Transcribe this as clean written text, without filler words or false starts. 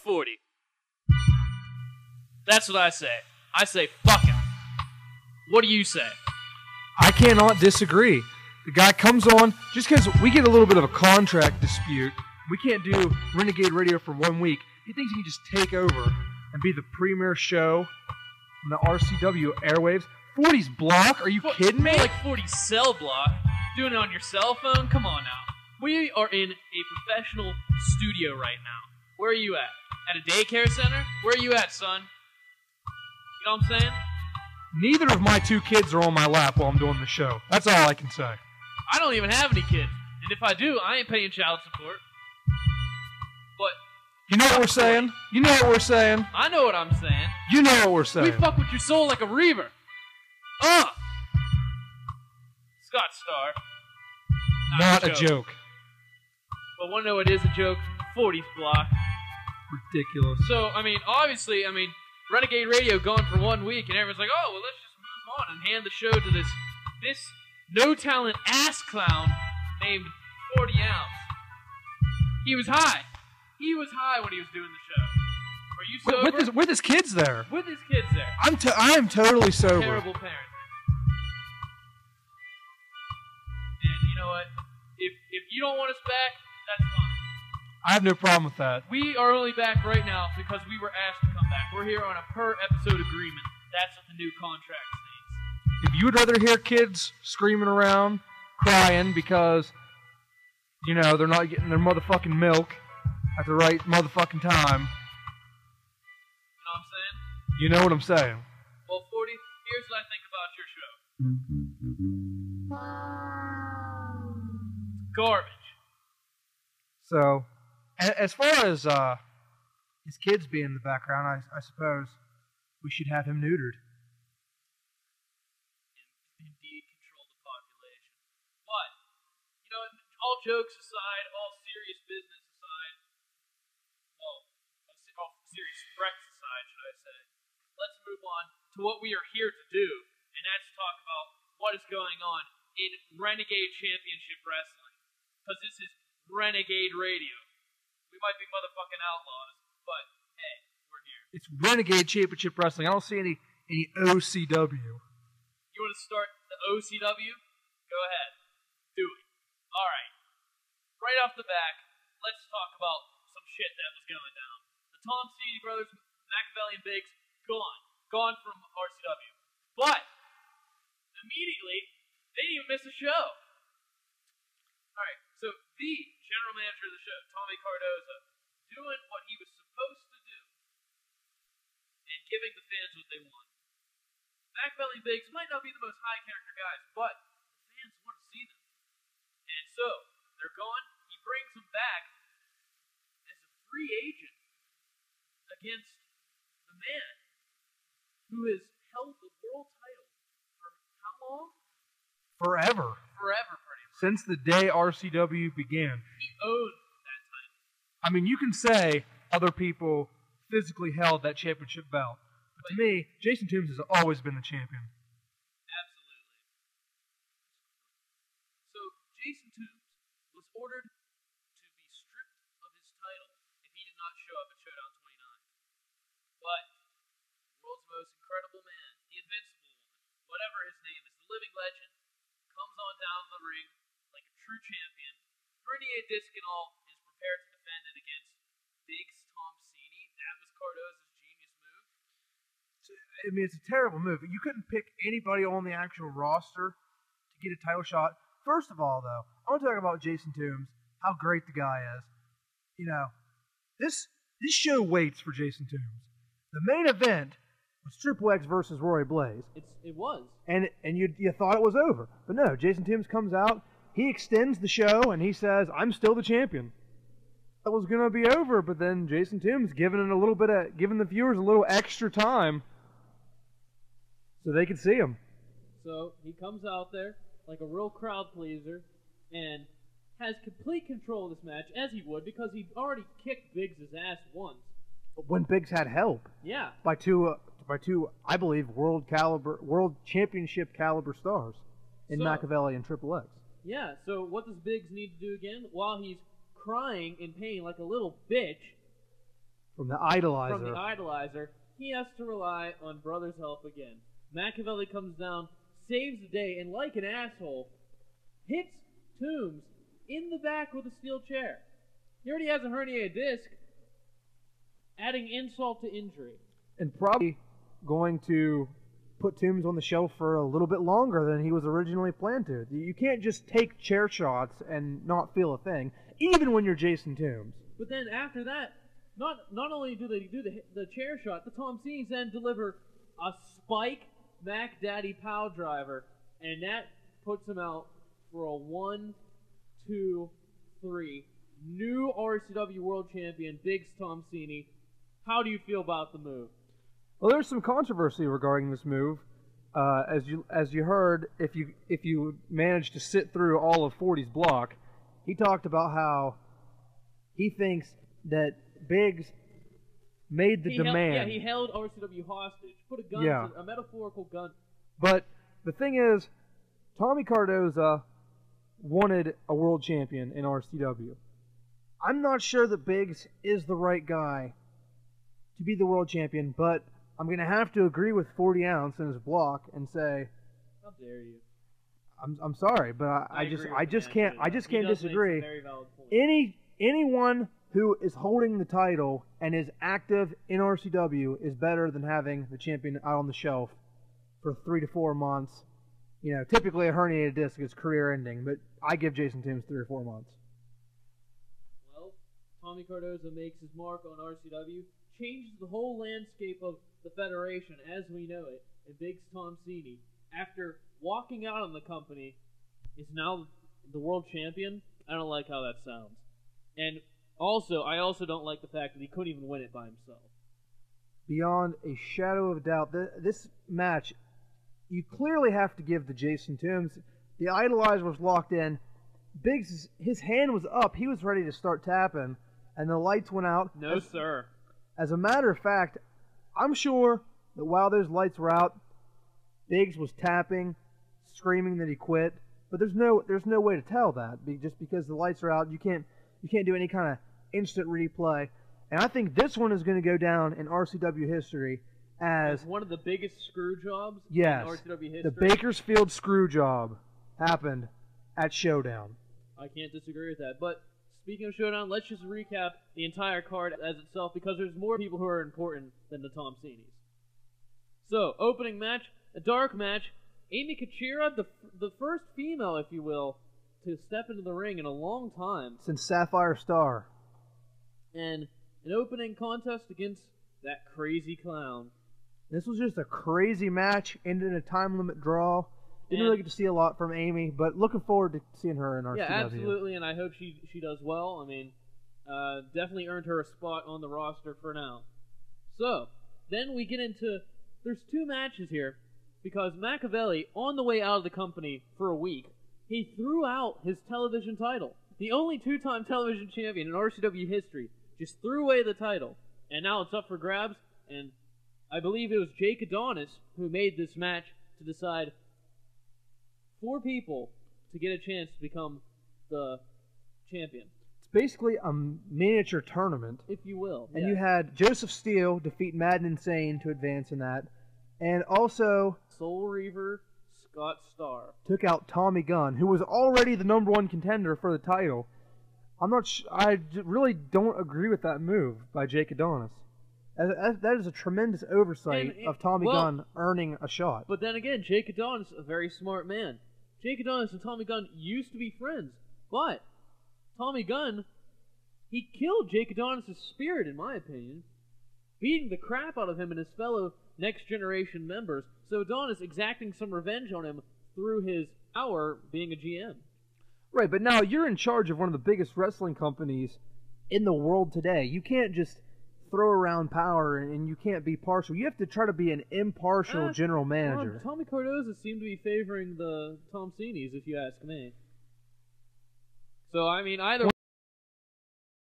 40. That's what I say. I say fuck him. What do you say? I cannot disagree. The guy comes on, just because we get a little bit of a contract dispute, we can't do Renegade Radio for 1 week. He thinks he can just take over and be the premier show on the RCW airwaves. 40's Blocc? Are you kidding me? More like 40 cell block. Doing it on your cell phone? Come on now. We are in a professional studio right now. Where are you at? At a daycare center? Where are you at, son? You know what I'm saying? Neither of my 2 kids are on my lap while I'm doing the show. That's all I can say. I don't even have any kids. And if I do, I ain't paying child support. But you know what we're saying? You know what we're saying? I know what I'm saying. You know what we're saying. We fuck with your soul like a reaver. Scott Starr. Not a joke. But want to know what is a joke? 40's Blocc. Ridiculous. So, obviously, Renegade Radio gone for 1 week, and everyone's like, oh, well, let's just move on and hand the show to this no-talent ass clown named 40 Ounce. He was high. He was high when he was doing the show. Were you sober? With his kids there. With his kids there. I am totally sober. Terrible parent. And you know what? If you don't want us back, that's fine. I have no problem with that. We are only back right now because we were asked to come back. We're here on a per-episode agreement. That's what the new contract states. If you would rather hear kids screaming around, crying because, they're not getting their motherfucking milk at the right motherfucking time. You know what I'm saying? You know what I'm saying. Well, 40, here's what I think about your show. Garbage. So, as far as his kids being in the background, I suppose we should have him neutered. Indeed, control the population. But, all jokes aside, all serious business aside, all serious threats aside, should I say, let's move on to what we are here to do, and that's talk about what is going on in Renegade Championship Wrestling. Because this is Renegade Radio. We might be motherfucking outlaws, but hey, we're here. It's Renegade Championship Wrestling. I don't see any OCW. You want to start the OCW? Go ahead. Do it. Alright. Right off the back, let's talk about some shit that was going down. The Tom Seedy brothers, Machiavelli and Biggs, gone. Gone from RCW. But, immediately, they didn't even miss a show. Alright, so the general manager of the show, Tommy Cardoza, doing what he was supposed to do and giving the fans what they want. Machiavelli and Biggs might not be the most high character guys, but the fans want to see them. And so, they're gone. He brings them back as a free agent against the man who has held the world title for how long? Forever. Forever, pretty much. Since the day RCW began. He owed that title. You can say other people physically held that championship belt. But to me, Jason Toombs has always been the champion. Absolutely. So, Jason Toombs was ordered to be stripped of his title if he did not show up at Showdown 29. But, the world's most incredible man, the invincible one, whatever his name is, the living legend, comes on down the ring like a true champion, herniated disc and all, is prepared to defend it against Biggs Tom Seedy. That was Cardoza's genius move. It's a terrible move. You couldn't pick anybody on the actual roster to get a title shot. First of all, though, I want to talk about Jason Toombs, how great the guy is. This show waits for Jason Toombs. The main event was Triple X versus Roy Blaze. It was. And you thought it was over. But no, Jason Toombs comes out, he extends the show, and he says, I'm still the champion. That was going to be over, but then Jason Toombs giving the viewers a little extra time so they could see him. So he comes out there like a real crowd pleaser and has complete control of this match, as he would, because he already kicked Biggs' ass once. When Biggs had help. Yeah. By two, I believe, world championship caliber stars in Machiavelli and Triple X. Yeah, so what does Biggs need to do again? While he's crying in pain like a little bitch, From the Idolizer. From the Idolizer, he has to rely on Brothers' help again. Machiavelli comes down, saves the day, and like an asshole, hits Toombs in the back with a steel chair. He already has a herniated disc, adding insult to injury. And probably going to put Toombs on the shelf for a little bit longer than he was originally planned to. You can't just take chair shots and not feel a thing, even when you're Jason Toombs. But then after that, not only do they do the chair shot, the Tom C's then deliver a spike Mac Daddy Pow driver, and that puts him out for a 1, 2, 3. New RCW World Champion, Biggs Tomsini. How do you feel about the move? Well, there's some controversy regarding this move. As you heard, if you managed to sit through all of 40's Blocc, he talked about how he thinks that Biggs made the demand. He held RCW hostage, put a gun, a metaphorical gun. But the thing is, Tommy Cardoza wanted a world champion in RCW. I'm not sure that Biggs is the right guy to be the world champion, but I'm going to have to agree with 40 Ounce in his Blocc and say, how dare you? I'm sorry, but I just can't disagree. Anyone who is holding the title and is active in RCW is better than having the champion out on the shelf for 3 to 4 months. You know, typically a herniated disc is career ending, but I give Jason Toombs 3 or 4 months. Well, Tommy Cardoza makes his mark on RCW, changes the whole landscape of the Federation as we know it, and Biggs Tomsini, after walking out on the company, is now the world champion. I don't like how that sounds. And I also don't like the fact that he couldn't even win it by himself. Beyond a shadow of a doubt, this match, you clearly have to give to Jason Toombs. The Idolizer was locked in. Biggs, his hand was up. He was ready to start tapping, and the lights went out. No, sir. As a matter of fact, I'm sure that while those lights were out, Biggs was tapping, screaming that he quit. But there's no way to tell that, just because the lights are out. You can't do any kind of instant replay. And I think this one is going to go down in RCW history as one of the biggest screw jobs in RCW history. The Bakersfield screw job happened at Showdown. I can't disagree with that. But speaking of Showdown, let's just recap the entire card as itself, because there's more people who are important than the Tomsinis. So, opening match, a dark match. Amy Kachira, the first female, if you will, to step into the ring in a long time. Since Sapphire Star. And an opening contest against that crazy clown. This was just a crazy match, ended in a time limit draw. Didn't really get to see a lot from Amy, but looking forward to seeing her in RCW. Yeah, absolutely, and I hope she does well. I mean, definitely earned her a spot on the roster for now. So, then we get into, there's 2 matches here, because Machiavelli, on the way out of the company for a week, he threw out his television title. The only 2-time television champion in RCW history just threw away the title. And now it's up for grabs, and I believe it was Jake Adonis who made this match to decide 4 people to get a chance to become the champion. It's basically a miniature tournament, if you will. And you had Joseph Steele defeat Mad and Insane to advance in that. And also Soul Reaver Scott Starr took out Tommy Gunn, who was already the #1 contender for the title. I really don't agree with that move by Jake Adonis. That is a tremendous oversight of Tommy Gunn earning a shot. But then again, Jake Adonis, a very smart man. Jake Adonis and Tommy Gunn used to be friends, but Tommy Gunn, he killed Jake Adonis' spirit, in my opinion, beating the crap out of him and his fellow Next Generation members, so Adonis exacting some revenge on him through his hour being a GM. Right, but now you're in charge of one of the biggest wrestling companies in the world today. You can't just throw around power and you can't be partial. You have to try to be an impartial general manager. Tommy Cardoza seemed to be favoring the Tomsinis, if you ask me. So, I mean, either